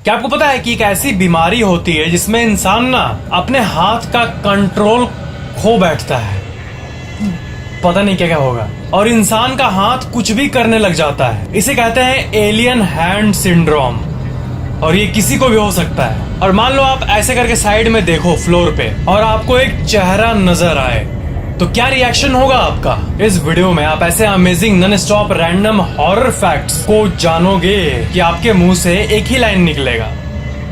क्या आपको पता है कि एक ऐसी बीमारी होती है जिसमें इंसान ना अपने हाथ का कंट्रोल खो बैठता है, पता नहीं क्या क्या होगा, और इंसान का हाथ कुछ भी करने लग जाता है। इसे कहते हैं एलियन हैंड सिंड्रोम, और ये किसी को भी हो सकता है। और मान लो आप ऐसे करके साइड में देखो फ्लोर पे और आपको एक चेहरा नजर आए, तो क्या रिएक्शन होगा आपका? इस वीडियो में आप ऐसे amazing non stop random horror facts को जानोगे कि आपके मुंह से एक ही लाइन निकलेगा,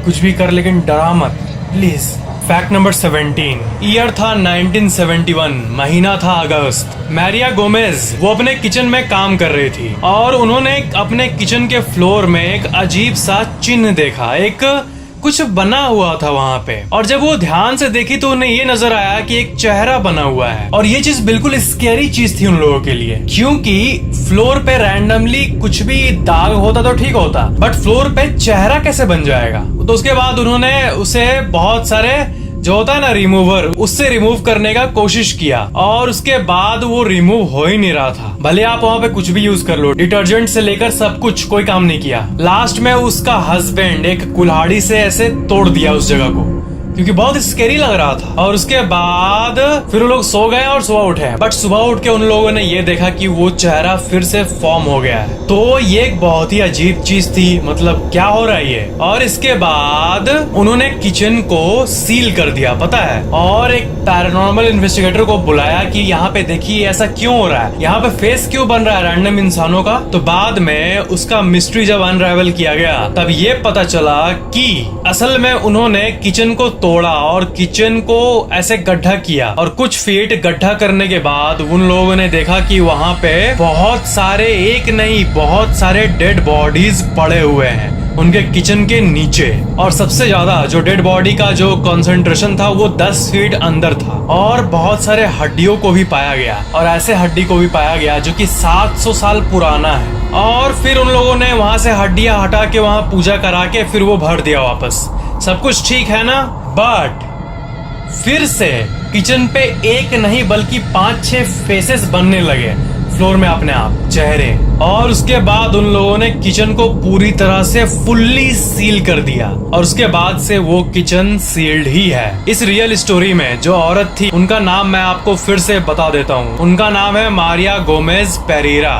कुछ भी कर लेकिन डरा मत प्लीज। Fact number 17। ईयर था 1971, महीना था अगस्त। मैरिया गोमेज वो अपने किचन में काम कर रही थी और उन्होंने अपने किचन के फ्लोर में एक अजीब सा चिन्ह देखा, एक कुछ बना हुआ था वहाँ पे। और जब वो ध्यान से देखी तो उन्हें ये नजर आया कि एक चेहरा बना हुआ है, और ये चीज बिल्कुल स्कैरी चीज थी उन लोगों के लिए, क्योंकि फ्लोर पे रैंडमली कुछ भी दाग होता तो ठीक होता, बट फ्लोर पे चेहरा कैसे बन जाएगा? तो उसके बाद उन्होंने उसे बहुत सारे जो होता है ना रिमूवर, उससे रिमूव करने का कोशिश किया, और उसके बाद वो रिमूव हो ही नहीं रहा था। भले आप वहाँ पे कुछ भी यूज कर लो, डिटर्जेंट से लेकर सब कुछ, कोई काम नहीं किया। लास्ट में उसका हस्बैंड एक कुल्हाड़ी से ऐसे तोड़ दिया उस जगह को, क्योंकि बहुत स्कैरी लग रहा था। और उसके बाद फिर वो लोग सो गए और सुबह उठे, बट सुबह उठ के उन लोगों ने ये देखा कि वो चेहरा फिर से फॉर्म हो गया है। तो ये एक बहुत ही अजीब चीज थी, मतलब क्या हो रहा है ये। और इसके बाद उन्होंने किचन को सील कर दिया, पता है, और एक पैरानॉर्मल इन्वेस्टिगेटर को बुलाया कि यहाँ पे देखिए ऐसा क्यों हो रहा है, यहाँ पे फेस क्यों बन रहा है रैंडम इंसानों का। तो बाद में उसका मिस्ट्री जब अनराइवल किया गया, तब ये पता चला कि असल में उन्होंने किचन को तोड़ा और किचन को ऐसे गड्ढा किया, और कुछ फीट गड्ढा करने के बाद उन लोगों ने देखा कि वहाँ पे बहुत सारे, एक नहीं बहुत सारे डेड बॉडीज पड़े हुए हैं उनके किचन के नीचे। और सबसे ज्यादा जो डेड बॉडी का जो कंसंट्रेशन था वो 10 फीट अंदर था, और बहुत सारे हड्डियों को भी पाया गया, और ऐसे हड्डी को भी पाया गया जो कि 700 साल पुराना है। और फिर उन लोगों ने वहां से हड्डियां हटा के वहां पूजा करा के फिर वो भर दिया वापस। सब कुछ ठीक है ना, बट फिर से किचन पे एक नहीं बल्कि 5-6 फेसेस बनने लगे फ्लोर में अपने आप, चेहरे। और उसके बाद उन लोगों ने किचन को पूरी तरह से फुल्ली सील कर दिया, और उसके बाद से वो किचन सील्ड ही है। इस रियल स्टोरी में जो औरत थी उनका नाम मैं आपको फिर से बता देता हूँ, उनका नाम है Maria Gomez Pereira.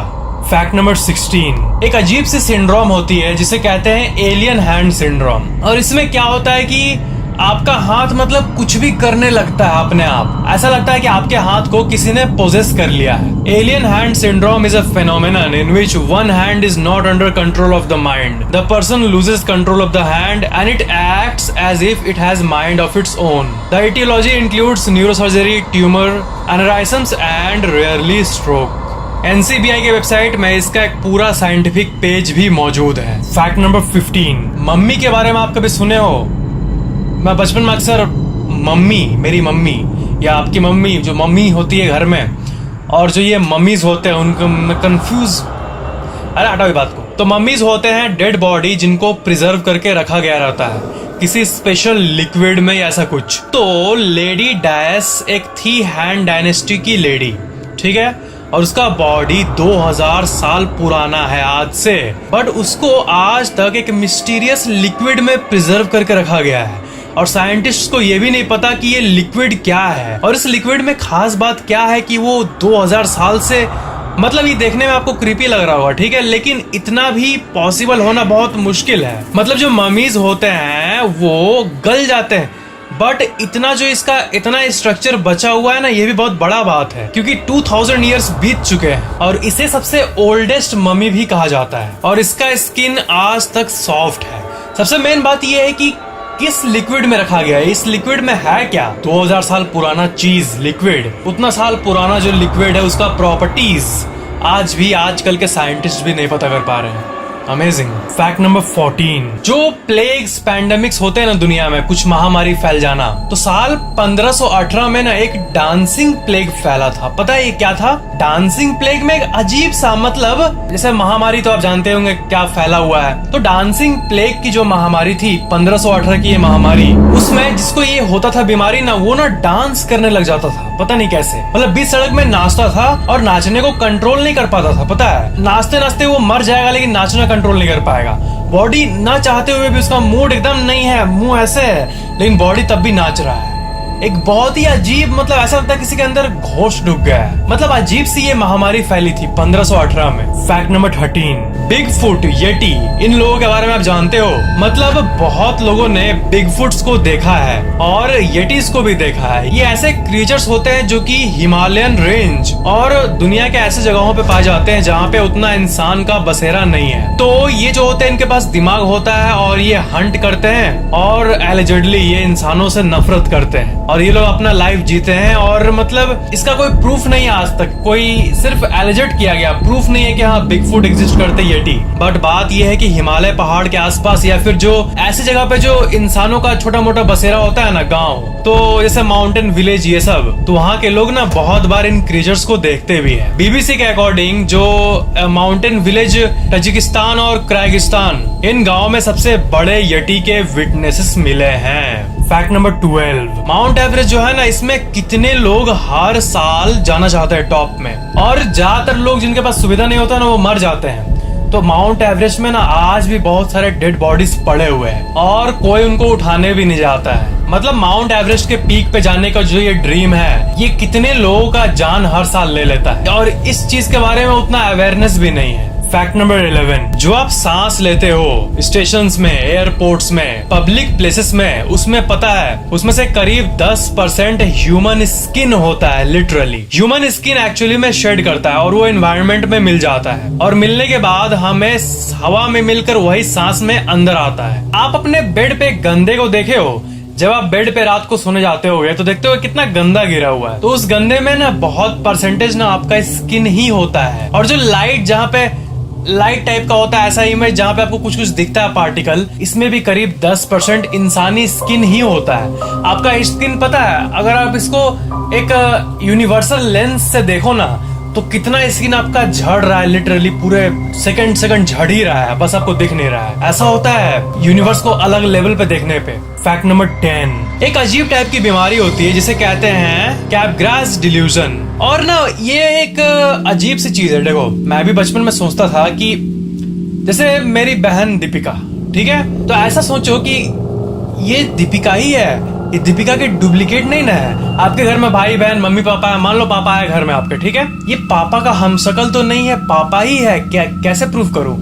Fact number 16। एक अजीब सी सिंड्रोम होती है जिसे कहते हैं एलियन हैंड सिंड्रोम, और इसमें क्या होता है कि आपका हाथ मतलब कुछ भी करने लगता है अपने आप, ऐसा लगता है कि आपके हाथ को किसी ने पोजेस कर लिया है। Alien hand syndrome is a phenomenon in which one hand is not under control of the mind. The person loses control of the hand and it acts as if it has mind of its own. The etiology includes neurosurgery, tumor, aneurysms and rarely stroke. NCBI के website में इसका एक पूरा scientific page भी मौजूद है। Fact number 15। Mummy के बारे में आप कभी सुने हो? मैं बचपन में अक्सर मम्मी, मेरी मम्मी या आपकी मम्मी, जो मम्मी होती है घर में, और जो ये मम्मीज होते हैं उनको मैं कंफ्यूज, अरे हटाओ बात को। तो मम्मीज होते हैं डेड बॉडी जिनको प्रिजर्व करके रखा गया रहता है किसी स्पेशल लिक्विड में या ऐसा कुछ। तो लेडी डायस एक थी हैन डायनेस्टी की लेडी, ठीक है, और उसका बॉडी 2000 साल पुराना है आज से, बट उसको आज तक एक मिस्टीरियस लिक्विड में प्रिजर्व करके रखा गया है, और साइंटिस्ट को ये भी नहीं पता कि ये लिक्विड क्या है, और इस लिक्विड में खास बात क्या है कि वो 2000 साल से, मतलब ये देखने में आपको क्रीपी लग रहा होगा, ठीक है, लेकिन इतना भी पॉसिबल होना बहुत मुश्किल है। मतलब जो ममीज होते हैं वो गल जाते हैं, बट इतना जो इसका इतना स्ट्रक्चर बचा हुआ है ना, ये भी बहुत बड़ा बात है, क्योंकि 2000 ईयर्स बीत चुके हैं, और इसे सबसे ओल्डेस्ट मम्मी भी कहा जाता है, और इसका स्किन आज तक सॉफ्ट है। सबसे मेन बात ये है कि किस लिक्विड में रखा गया है, इस लिक्विड में है क्या? 2000 साल पुराना चीज, लिक्विड, उतना साल पुराना जो लिक्विड है उसका प्रॉपर्टीज आज भी आजकल के साइंटिस्ट भी नहीं पता कर पा रहे हैं। अमेजिंग। Fact number 14। जो प्लेग्स, पैंडेमिक्स होते हैं ना दुनिया में, कुछ महामारी फैल जाना, तो साल 1518 में ना एक डांसिंग प्लेग फैला था। पता है ये क्या था? डांसिंग प्लेग में एक अजीब सा, मतलब जैसे महामारी तो आप जानते होंगे क्या फैला हुआ है, तो डांसिंग प्लेग की जो महामारी थी 1518 की ये महामारी, उसमें जिसको ये होता था बीमारी ना, वो ना डांस करने लग जाता था। पता नहीं कैसे, मतलब बीच सड़क में नाचता था और नाचने को कंट्रोल नहीं कर पाता था। पता है, नाचते नाचते वो मर जाएगा लेकिन नाचना कंट्रोल नहीं कर पाएगा। बॉडी ना चाहते हुए भी उसका मूड एकदम नहीं है, मुंह ऐसे है लेकिन बॉडी तब भी नाच रहा है। एक बहुत ही अजीब, मतलब ऐसा लगता है किसी के अंदर घोष डूब गया है। मतलब अजीब सी ये महामारी फैली थी 1518 में। Fact number 13, bigfoot yeti. इन लोगों के बारे में आप जानते हो? मतलब बहुत लोगों ने बिग फुट्स को देखा है और येटीज को भी देखा है। ये ऐसे क्रिएचर्स होते हैं जो कि हिमालयन रेंज और दुनिया के ऐसे जगहों पे पाए जाते हैं जहाँ पे उतना इंसान का बसेरा नहीं है। तो ये जो होते हैं इनके पास दिमाग होता है और ये हंट करते हैं और एलिजेडली ये इंसानों से नफरत करते हैं और ये लोग अपना लाइफ जीते हैं। और मतलब इसका कोई प्रूफ नहीं है आज तक, कोई सिर्फ एलिजेट किया गया, प्रूफ नहीं है कि हाँ बिगफुट एग्जिस्ट करते येटी। बट बात यह है कि हिमालय पहाड़ के आसपास या फिर जो ऐसी जगह पे जो इंसानों का छोटा मोटा बसेरा होता है ना, गांव, तो जैसे माउंटेन विलेज ये सब, तो वहाँ के लोग ना बहुत बार इन क्रिएचर्स को देखते भी है। बीबीसी के अकॉर्डिंग जो माउंटेन विलेज तजिकिस्तान और क्राइगिस्तान, इन गाँव में सबसे बड़े येटी के विटनेसेस मिले हैं। फैक्ट नंबर 12, माउंट एवरेस्ट जो है ना, इसमें कितने लोग हर साल जाना चाहते हैं टॉप में, और ज्यादातर लोग जिनके पास सुविधा नहीं होता ना वो मर जाते हैं। तो माउंट एवरेस्ट में ना आज भी बहुत सारे डेड बॉडीज पड़े हुए हैं और कोई उनको उठाने भी नहीं जाता है। मतलब माउंट एवरेस्ट के पीक पे जाने का जो ये ड्रीम है, ये कितने लोगों का जान हर साल ले लेता है और इस चीज के बारे में उतना अवेयरनेस भी नहीं है। फैक्ट नंबर 11, जो आप सांस लेते हो स्टेशंस में, एयरपोर्ट्स में, पब्लिक प्लेसेस में, उसमें पता है उसमें से करीब 10% ह्यूमन स्किन होता है। लिटरली ह्यूमन स्किन एक्चुअली में शेड करता है और वो एनवायरनमेंट में मिल जाता है और मिलने के बाद हमें हवा में मिलकर वही सांस में अंदर आता है। आप अपने बेड पे गंदे को देखे हो? जब आप बेड पे रात को सोने जाते होगे तो देखते हो कितना गंदा गिरा हुआ है, तो उस गंदे में ना बहुत परसेंटेज ना आपका स्किन ही होता है। और जो लाइट, जहाँ पे लाइट टाइप का होता है ऐसा इमेज जहाँ पे आपको कुछ कुछ दिखता है पार्टिकल, इसमें भी करीब 10% इंसानी स्किन ही होता है। आपका स्किन पता है, अगर आप इसको एक यूनिवर्सल लेंस से देखो ना तो कितना स्किन आपका झड़ रहा है, लिटरली पूरे सेकंड झड़ ही रहा है, बस आपको दिख नहीं रहा है। ऐसा होता है यूनिवर्स को अलग लेवल पे देखने पे। फैक्ट नंबर 10, एक अजीब टाइप की बीमारी होती है जिसे कहते हैं कैपग्रास डिल्यूजन। और ना ये एक अजीब सी चीज है। देखो, मैं भी बचपन में सोचता था कि जैसे मेरी बहन दीपिका, ठीक है, तो ऐसा सोचो कि ये दीपिका ही है, ये दीपिका के डुप्लीकेट नहीं ना है। आपके घर में भाई बहन मम्मी पापा है, मान लो पापा है घर में आपके, ठीक है, ये पापा का हमशक्ल तो नहीं है, पापा ही है क्या? कैसे प्रूफ करूं?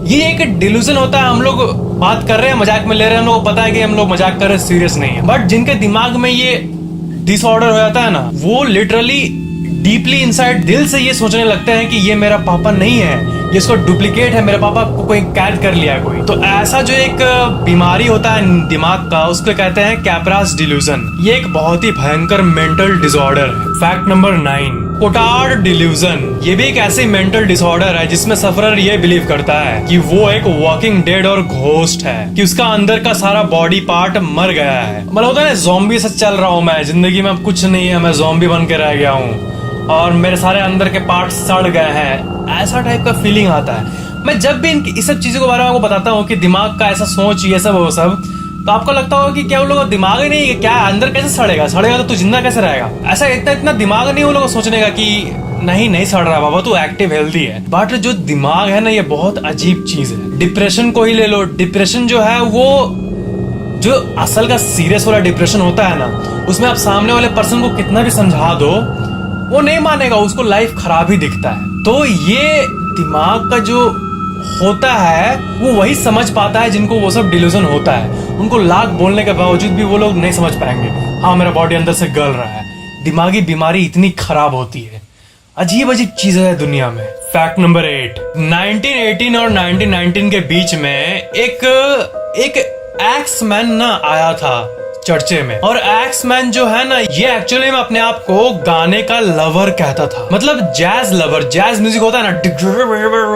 ये एक डिल्यूजन होता है। हम लोग बात कर रहे हैं, मजाक में ले रहे हैं, हम लोग को पता है कि हम लोग मजाक कर रहे हैं, सीरियस नहीं है। बट जिनके दिमाग में ये डिसऑर्डर हो जाता है ना, वो लिटरली डीपली इनसाइड दिल से ये सोचने लगते हैं कि ये मेरा पापा नहीं है, ये इसको डुप्लीकेट है, मेरे पापा को कोई कैद कर लिया है कोई। तो ऐसा जो एक बीमारी होता है दिमाग का, उसको कहते हैं कैपरास डिल्यूजन। ये एक बहुत ही भयंकर मेंटल डिसऑर्डर है। Fact number 9, Cotard delusion. ये भी एक ऐसी मेंटल डिसऑर्डर है जिसमें सफरर ये बिलीव करता है कि वो एक वॉकिंग डेड और घोस्ट है, कि उसका अंदर का सारा बॉडी पार्ट मर गया है। मतलब होता है ना, ज़ॉम्बी से चल रहा हूँ मैं, जिंदगी में अब कुछ नहीं है, मैं ज़ॉम्बी बन के रह गया हूँ और मेरे सारे अंदर के पार्ट सड़ गए हैं, ऐसा टाइप का फीलिंग आता है। मैं जब भी इस सब चीजों के बारे में आपको बताता हूँ कि दिमाग का ऐसा सोच, ये सब वो सब, तो आपको लगता होगा कि क्या उन लोगों का दिमाग ही नहीं है क्या? अंदर कैसे सड़ेगा? सड़ेगा तो तू जिंदा कैसे रहेगा? ऐसा इतना दिमाग नहीं उन लोगों को सोचने का कि नहीं सड़ रहा बाबा, तू एक्टिव हेल्थी है। बट जो दिमाग है ना, ये बहुत अजीब चीज है। डिप्रेशन को ही ले लो, डिप्रेशन जो है वो जो असल का सीरियस वाला डिप्रेशन होता है ना, उसमें आप सामने वाले पर्सन को कितना भी समझा दो वो नहीं मानेगा, उसको लाइफ खराब ही दिखता है। तो ये दिमाग का जो होता है वो वही समझ पाता है जिनको वो सब डिल्यूजन होता है। उनको लाख बोलने के बावजूद भी वो लोग नहीं समझ पाएंगे, हाँ मेरा बॉडी अंदर से गल रहा है। दिमागी बीमारी इतनी खराब होती है, अजीब अजीब चीजें है दुनिया में। फैक्ट नंबर 8, 1918 और 1919 के बीच में एक एक्समैन ना आया था चर्चे में, और एक्समैन जो है ना, ये एक्चुअली में अपने आप को गाने का लवर कहता था। मतलब जैज लवर, जैज म्यूजिक होता है ना,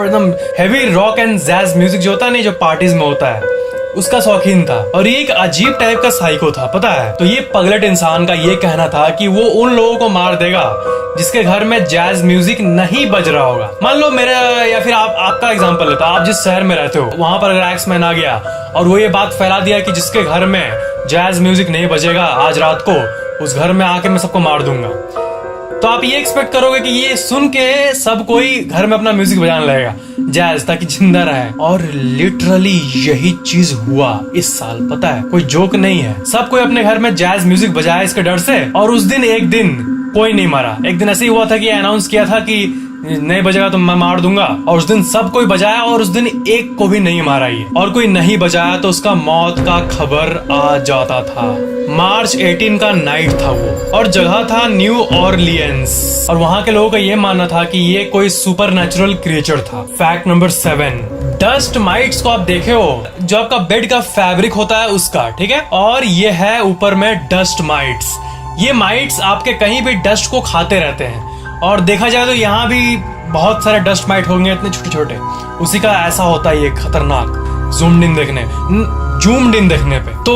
एकदम heavy rock and jazz music जो होता है ना, जो पार्टीज में होता है, उसका शौकीन था। और ये एक अजीब टाइप का साइको था, पता है। तो ये पगलेट इंसान का ये कहना था कि वो उन लोगों को मार देगा जिसके घर में जैज म्यूजिक नहीं बज रहा होगा। मान लो मेरा या फिर आपका एग्जांपल लेता, आप जिस शहर में रहते हो वहां पर अगर एक्समैन आ गया और वो ये बात फैला दिया कि जिसके घर में जैज म्यूजिक नहीं बजेगा आज रात को, उस घर में आके मैं सबको मार दूंगा, तो आप ये एक्सपेक्ट करोगे कि ये सुन के सब कोई घर में अपना म्यूजिक बजाने लगेगा जैज, ताकि जिंदा रहे। और लिटरली यही चीज हुआ इस साल, पता है, कोई जोक नहीं है। सब कोई अपने घर में जैज म्यूजिक बजाया इसके डर से, और उस दिन एक दिन कोई नहीं मारा। एक दिन ऐसे ही हुआ था कि अनाउंस किया था कि नहीं बजेगा तो मैं मार दूंगा, और उस दिन सब कोई बजाया और उस दिन एक को भी नहीं मारा ये। और कोई नहीं बजाया तो उसका मौत का खबर आ जाता था। मार्च 18 का नाइट था वो, और जगह था न्यू ऑरलियंस, और वहां के लोगों का ये मानना था कि ये कोई सुपर नेचुरल क्रिएचर था। फैक्ट नंबर 7, डस्ट माइट्स को आप देखे हो, जो आपका बेड का फैब्रिक होता है उसका, ठीक है, और ये है ऊपर में डस्ट माइट्स। ये माइट्स आपके कहीं भी डस्ट को खाते रहते हैं, और देखा जाए तो यहाँ भी बहुत सारे डस्ट माइट होंगे, इतने छोटे छोटे। उसी का ऐसा होता है ये खतरनाक जूम्ड इन देखने पे। तो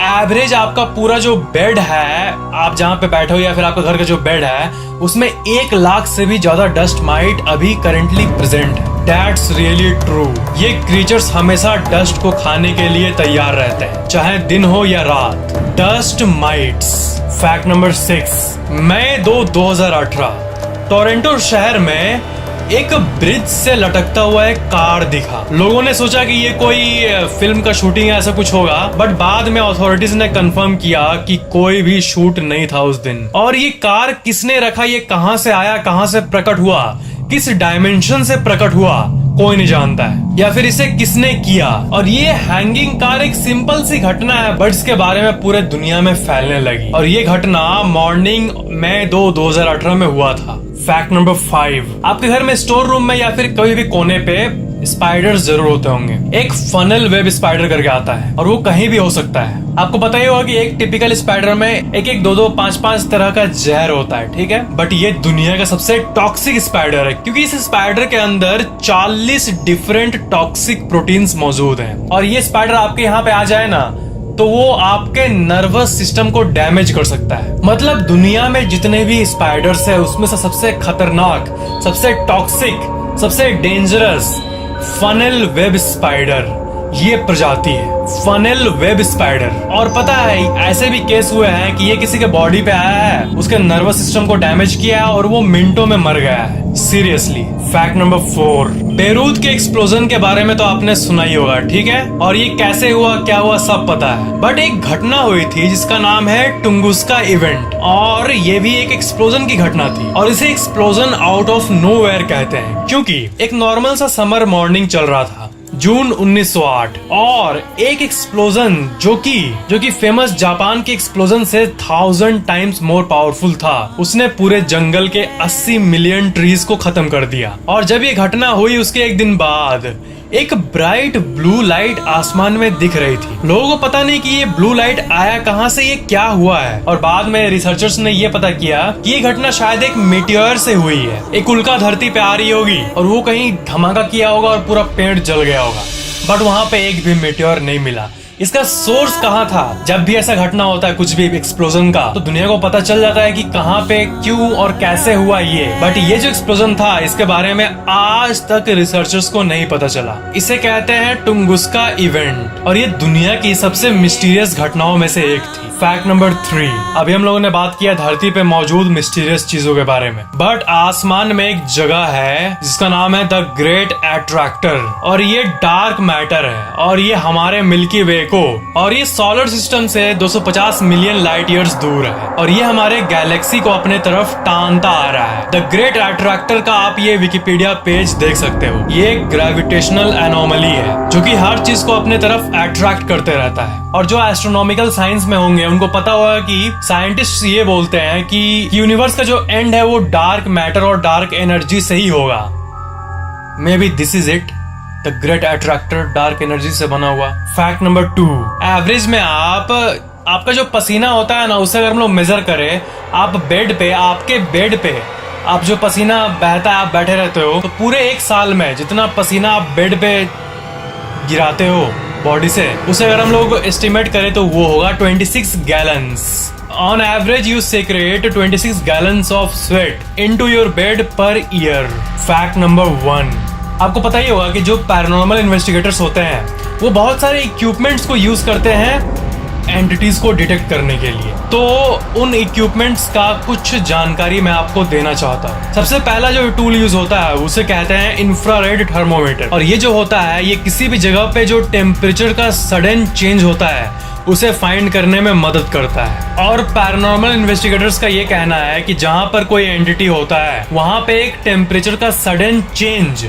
एवरेज आपका पूरा जो बेड है, आप जहाँ पे बैठे हो या फिर आपका घर का जो बेड है, उसमें 1 लाख से भी ज्यादा डस्ट माइट अभी करेंटली प्रेजेंट है। That's really true। ये क्रीचर्स हमेशा डस्ट को खाने के लिए तैयार रहते हैं, चाहे दिन हो या रात। Dust mites. फैक्ट नंबर 6, मई 2018 टोरंटो शहर में एक ब्रिज से लटकता हुआ एक कार दिखा। लोगों ने सोचा कि ये कोई फिल्म का शूटिंग है, ऐसा कुछ होगा, बट बाद में अथॉरिटीज ने कंफर्म किया कि कोई भी शूट नहीं था उस दिन। और ये कार किसने रखा, ये कहां से आया, कहां से प्रकट हुआ, किस डायमेंशन से प्रकट हुआ, कोई नहीं जानता है, या फिर इसे किसने किया। और ये हैंगिंग कार एक सिंपल सी घटना है, बट इसके बारे में पूरे दुनिया में फैलने लगी। और ये घटना मॉर्निंग मई 2018 में हुआ था। फैक्ट नंबर 5, आपके घर में स्टोर रूम में या फिर कभी भी कोने पे स्पाइडर्स जरूर होते होंगे। एक फनल वेब स्पाइडर करके आता है, और वो कहीं भी हो सकता है। आपको पता ही होगा कि एक टिपिकल स्पाइडर में एक 2 5 तरह का जहर होता है, ठीक है, बट ये दुनिया का सबसे टॉक्सिक स्पाइडर है, क्योंकि इस स्पाइडर के अंदर 40 डिफरेंट टॉक्सिक प्रोटीन्स मौजूद हैं। और ये स्पाइडर आपके यहाँ पे आ जाए ना, तो वो आपके नर्वस सिस्टम को डैमेज कर सकता है। मतलब दुनिया में जितने भी स्पाइडर्स है, उसमें से सबसे खतरनाक, सबसे टॉक्सिक, सबसे डेंजरस फनल वेब स्पाइडर ये प्रजाति है, फनल वेब स्पाइडर। और पता है, ऐसे भी केस हुए हैं कि ये किसी के बॉडी पे आया है, उसके नर्वस सिस्टम को डैमेज किया है और वो मिनटों में मर गया है, सीरियसली। फैक्ट नंबर 4, बेरूत के एक्सप्लोजन के बारे में तो आपने सुना ही होगा, ठीक है, और ये कैसे हुआ, क्या हुआ, सब पता है। बट एक घटना हुई थी जिसका नाम है टुंगुस्का इवेंट, और ये भी एक एक्सप्लोजन की घटना थी। और इसे एक्सप्लोजन आउट ऑफ नोवेयर कहते हैं, क्योंकि एक नॉर्मल सा समर मॉर्निंग चल रहा था, जून 1908, और एक एक्सप्लोजन जो कि फेमस जापान के एक्सप्लोजन से 1000 टाइम्स मोर पावरफुल था, उसने पूरे जंगल के 80 मिलियन ट्रीज को खत्म कर दिया। और जब ये घटना हुई उसके एक दिन बाद एक ब्राइट ब्लू लाइट आसमान में दिख रही थी। लोगों को पता नहीं कि ये ब्लू लाइट आया कहां से, ये क्या हुआ है। और बाद में रिसर्चर्स ने ये पता किया कि ये घटना शायद एक मीटियोर से हुई है। एक उल्का धरती पे आ रही होगी और वो कहीं धमाका किया होगा और पूरा पेड़ जल गया होगा, बट वहां पे एक भी मीटियोर नहीं मिला। इसका सोर्स कहाँ था? जब भी ऐसा घटना होता है कुछ भी एक्सप्लोजन का, तो दुनिया को पता चल जाता है कि कहाँ पे, क्यों और कैसे हुआ ये। बट ये जो एक्सप्लोजन था, इसके बारे में आज तक रिसर्चर्स को नहीं पता चला। इसे कहते हैं टुंगुस्का इवेंट, और ये दुनिया की सबसे मिस्टीरियस घटनाओं में से एक थी। फैक्ट नंबर 3, अभी हम लोगों ने बात किया धरती पे मौजूद मिस्टीरियस चीजों के बारे में, बट आसमान में एक जगह है जिसका नाम है द ग्रेट अट्रैक्टर, और ये डार्क मैटर है, और ये हमारे मिल्की वे को, और ये सोलर सिस्टम से 250 मिलियन लाइट ईयर्स दूर है, और ये हमारे गैलेक्सी को अपने तरफ टानता आ रहा है। द ग्रेट अट्रैक्टर का आप ये विकिपीडिया पेज देख सकते हो। ये एक ग्रेविटेशनल एनोमली है जो कि हर चीज को अपने तरफ अट्रैक्ट करते रहता है। और जो एस्ट्रोनॉमिकल साइंस में होंगे उनको पता होगा कि साइंटिस्ट ये बोलते हैं कि यूनिवर्स का जो एंड है वो डार्क मैटर और डार्क एनर्जी से ही होगा। May be this is it, the great attractor dark energy से बना हुआ। फैक्ट नंबर 2, एवरेज में आपका जो पसीना होता है ना, उसे अगर हम लोग मेजर करें, आप आपके बेड पे आप जो पसीना बहता है, आप बैठे रहते हो, तो पूरे एक साल में जितना पसीना आप बेड पे गिराते हो बॉडी से, उसे अगर हम लोग एस्टिमेट करें तो वो होगा 26 gallons. On average, you secrete 26 gallons of sweat into your bed per year. Fact number 1, आपको पता ही होगा कि जो पैरानॉर्मल इन्वेस्टिगेटर्स होते हैं वो बहुत सारे इक्विपमेंट्स को यूज करते हैं एंटिटीज को डिटेक्ट करने के लिए। तो उन इक्विपमेंट्स का कुछ जानकारी मैं आपको देना चाहता हूँ। सबसे पहला जो टूल यूज होता है उसे कहते हैं इंफ्रारेड थर्मोमीटर, और ये जो होता है ये किसी भी जगह पे जो टेम्परेचर का सडन चेंज होता है उसे फाइंड करने में मदद करता है। और पैरानॉर्मल इन्वेस्टिगेटर्स का ये कहना है कि जहां पर कोई एंटिटी होता है वहां पे एक टेम्परेचर का सडन चेंज,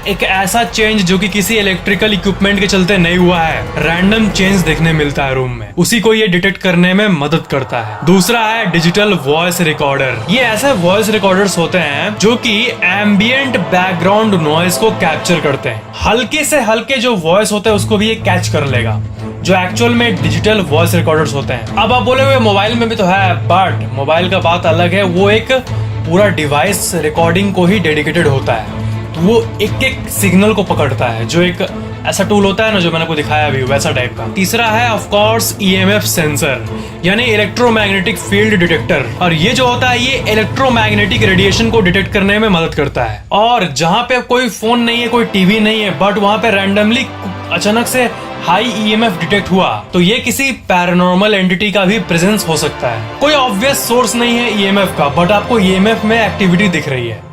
एक ऐसा चेंज जो कि किसी इलेक्ट्रिकल इक्विपमेंट के चलते नहीं हुआ है, रैंडम चेंज देखने मिलता है रूम में, उसी को ये डिटेक्ट करने में मदद करता है। दूसरा है डिजिटल वॉइस रिकॉर्डर। ये ऐसे वॉइस रिकॉर्डर्स होते हैं जो कि एम्बियंट बैकग्राउंड नॉइज को कैप्चर करते हैं। हल्के से हल्के जो वॉइस होते हैं उसको भी ये कैच कर लेगा, जो एक्चुअल में डिजिटल वॉइस रिकॉर्डर्स होते हैं। अब आप बोले मोबाइल में भी तो है, बट मोबाइल का बात अलग है, वो एक पूरा डिवाइस रिकॉर्डिंग को ही डेडिकेटेड होता है। वो एक एक सिग्नल को पकड़ता है, जो एक ऐसा टूल होता है ना जो मैंने आपको दिखाया अभी, वैसा टाइप का। तीसरा है ऑफ कोर्स ईएमएफ सेंसर, यानी इलेक्ट्रोमैग्नेटिक फील्ड डिटेक्टर, और ये जो होता है ये इलेक्ट्रोमैग्नेटिक रेडिएशन को डिटेक्ट करने में मदद करता है। और जहां पे कोई फोन नहीं है, कोई टीवी नहीं है, बट वहां पे रैंडमली अचानक से हाई ईएमएफ डिटेक्ट हुआ, तो ये किसी पैरानॉर्मल एंटिटी का भी प्रेजेंस हो सकता है। कोई ऑब्वियस सोर्स नहीं है ईएमएफ का, बट आपको ईएमएफ में एक्टिविटी दिख रही है,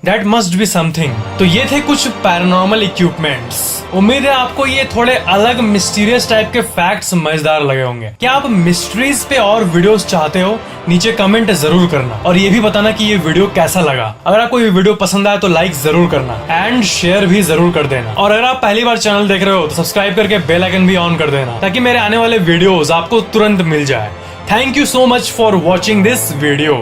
That must be something। तो ये थे कुछ पैरानॉर्मल इक्विपमेंट्स। उम्मीद है आपको ये थोड़े अलग मिस्टीरियस टाइप के फैक्ट्स मजेदार लगे होंगे। क्या आप मिस्ट्रीज पे और वीडियोस चाहते हो? नीचे कमेंट जरूर करना, और ये भी बताना कि ये वीडियो कैसा लगा। अगर आपको ये वीडियो पसंद आया तो लाइक जरूर करना एंड शेयर भी जरूर कर देना। और अगर आप पहली बार चैनल देख रहे हो तो सब्सक्राइब करके बेल आइकन भी ऑन कर देना, ताकि मेरे आने वाले वीडियोस आपको तुरंत मिल जाए। Thank you so much for watching this video.